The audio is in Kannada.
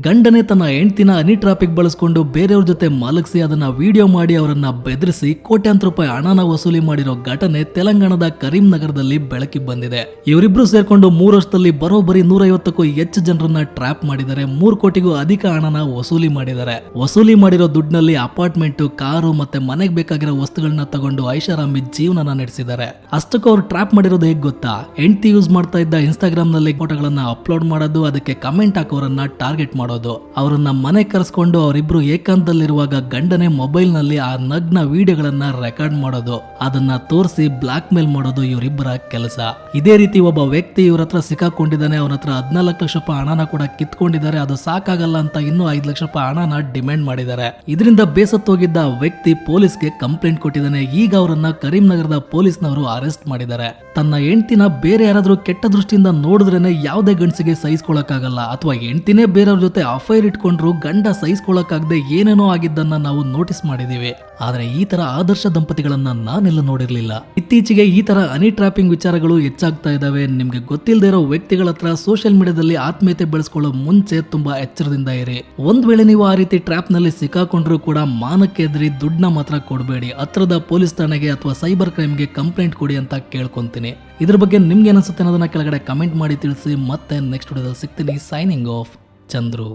ಗಂಡನೇ ತನ್ನ ಹೆಂಡತಿನ ಹನಿ ಟ್ರಾಪಿಕ್ ಬಳಸ್ಕೊಂಡು ಬೇರೆಯವ್ರ ಜೊತೆ ಮಲಗಿಸಿ ಅದನ್ನ ವಿಡಿಯೋ ಮಾಡಿ ಅವರನ್ನ ಬೆದರಿಸಿ ಕೋಟ್ಯಾಂತರ ರೂಪಾಯಿ ಹಣನ ವಸೂಲಿ ಮಾಡಿರೋ ಘಟನೆ ತೆಲಂಗಾಣದ ಕರೀಂನಗರದಲ್ಲಿ ಬೆಳಕಿ ಬಂದಿದೆ. ಇವರಿಬ್ರು ಸೇರ್ಕೊಂಡು 3 ವರ್ಷದಲ್ಲಿ ಬರೋಬ್ಬರಿ 150ಕ್ಕೂ ಹೆಚ್ಚು ಜನರನ್ನ ಟ್ರ್ಯಾಪ್ ಮಾಡಿದ್ದಾರೆ. 3 ಕೋಟಿಗೂ ಅಧಿಕ ಹಣನ ವಸೂಲಿ ಮಾಡಿದ್ದಾರೆ. ವಸೂಲಿ ಮಾಡಿರೋ ದುಡ್ಡಿನಲ್ಲಿ ಅಪಾರ್ಟ್ಮೆಂಟ್, ಕಾರು ಮತ್ತೆ ಮನೆಗೆ ಬೇಕಾಗಿರೋ ವಸ್ತುಗಳನ್ನ ತಗೊಂಡು ಐಷಾರಾಮಿ ಜೀವನನ ನಡೆಸಿದ್ದಾರೆ. ಅಷ್ಟಕ್ಕೂ ಅವ್ರು ಟ್ರ್ಯಾಪ್ ಮಾಡಿರೋದು ಹೇಗ್ ಗೊತ್ತಾ? ಹೆಂಡತಿ ಯೂಸ್ ಮಾಡ್ತಾ ಇದ್ದ ಇನ್ಸ್ಟಾಗ್ರಾಮ್ ನಲ್ಲಿ ಫೋಟೋಗಳನ್ನ ಅಪ್ಲೋಡ್ ಮಾಡೋದು, ಅದಕ್ಕೆ ಕಮೆಂಟ್ ಹಾಕೋರನ್ನ ಟಾರ್ಗೆಟ್ ಮಾಡೋದು, ಅವರನ್ನ ಮನೆ ಕರೆಸ್ಕೊಂಡು ಅವರಿಬ್ರು ಏಕಾಂತದಲ್ಲಿರುವಾಗ ಗಂಡನೇ ಮೊಬೈಲ್ ನಲ್ಲಿ ಆ ನಗ್ನ ವಿಡಿಯೋಗಳನ್ನ ರೆಕಾರ್ಡ್ ಮಾಡೋದು, ಅದನ್ನ ತೋರಿಸಿ ಬ್ಲಾಕ್ ಮೇಲ್ ಮಾಡೋದು ಇವರಿಬ್ಬರ ಕೆಲಸ. ಇದೇ ರೀತಿ ಒಬ್ಬ ವ್ಯಕ್ತಿ ಇವ್ರ ಹತ್ರ ಸಿಕ್ಕಾಕೊಂಡಿದ್ದಾನೆ. ಅವನ ಹತ್ರ 14 ಲಕ್ಷ ರೂಪಾಯಿ ಹಣನ ಕೂಡ ಕಿತ್ಕೊಂಡಿದ್ದಾರೆ. ಅದು ಸಾಕಾಗಲ್ಲ ಅಂತ ಇನ್ನೂ 5 ಲಕ್ಷ ರೂಪಾಯಿ ಹಣನ ಡಿಮ್ಯಾಂಡ್ ಮಾಡಿದ್ದಾರೆ. ಇದರಿಂದ ಬೇಸತ್ತೋಗಿದ್ದ ವ್ಯಕ್ತಿ ಪೊಲೀಸ್ಗೆ ಕಂಪ್ಲೇಂಟ್ ಕೊಟ್ಟಿದ್ದಾನೆ. ಈಗ ಅವರನ್ನ ಕರೀಂನಗರದ ಪೊಲೀಸ್ನವರು ಅರೆಸ್ಟ್ ಮಾಡಿದ್ದಾರೆ. ತನ್ನ ಹೆಂಡತಿನ ಬೇರೆ ಯಾರಾದ್ರೂ ಕೆಟ್ಟ ದೃಷ್ಟಿಯಿಂದ ನೋಡಿದ್ರೇನೆ ಯಾವುದೇ ಗಂಡಸಿಗೆ ಸಹಿಸ್ಕೊಳಕ್ಕಾಗಲ್ಲ, ಅಥವಾ ಹೆಂಡತಿನೇ ಬೇರೆಯವ್ರ ಜೊತೆ ಅಫೈರ್ ಇಟ್ಕೊಂಡ್ರು ಗಂಡ ಸಹಿಸ್ಕೊಳಕ್ಕಾಗದೆ ಏನೇನೋ ಆಗಿದ್ದನ್ನ ನಾವು ನೋಟಿಸ್ ಮಾಡಿದೀವಿ. ಆದ್ರೆ ಈ ತರ ಆದರ್ಶ ದಂಪತಿಗಳನ್ನ ನಾನೆಲ್ಲ ನೋಡಿರ್ಲಿಲ್ಲ. ಇತ್ತೀಚೆಗೆ ಈ ತರ ಹನಿ ಟ್ರಾಪಿಂಗ್ ವಿಚಾರಗಳು ಹೆಚ್ಚಾಗ್ತಾ ಇದಾವೆ. ನಿಮ್ಗೆ ಗೊತ್ತಿಲ್ಲದೆ ಇರೋ ವ್ಯಕ್ತಿಗಳ ಹತ್ರ ಸೋಷಿಯಲ್ ಮೀಡಿಯಾದಲ್ಲಿ ಆತ್ಮೀಯತೆ ಬೆಳೆಸ್ಕೊಳ್ಳೋ ಮುಂಚೆ ತುಂಬಾ ಎಚ್ಚರದಿಂದ ಇರಿ. ಒಂದ್ ವೇಳೆ ನೀವು ಆ ರೀತಿ ಟ್ರ್ಯಾಪ್ ನಲ್ಲಿ ಸಿಕ್ಕಾಕೊಂಡ್ರು ಕೂಡ ಮಾನಕ್ಕೆ ಎದ್ರಿ ದುಡ್ಡನ್ನ ಮಾತ್ರ ಕೊಡಬೇಡಿ. ಹತ್ರದ ಪೊಲೀಸ್ ಠಾಣೆಗೆ ಅಥವಾ ಸೈಬರ್ ಕ್ರೈಮ್ಗೆ ಕಂಪ್ಲೇಂಟ್ ಕೊಡಿ ಅಂತ ಕೇಳ್ಕೊಂತೀನಿ. ಇದ್ರ ಬಗ್ಗೆ ನಿಮ್ಗೆ ಅನಿಸುತ್ತೆ ಅನ್ನೋದನ್ನ ಕೆಳಗಡೆ ಕಮೆಂಟ್ ಮಾಡಿ ತಿಳಿಸಿ. ಮತ್ತೆ ನೆಕ್ಸ್ಟ್ ವಿಡಿಯೋದಲ್ಲಿ ಸಿಗ್ತೀನಿ. Signing off, Chandru.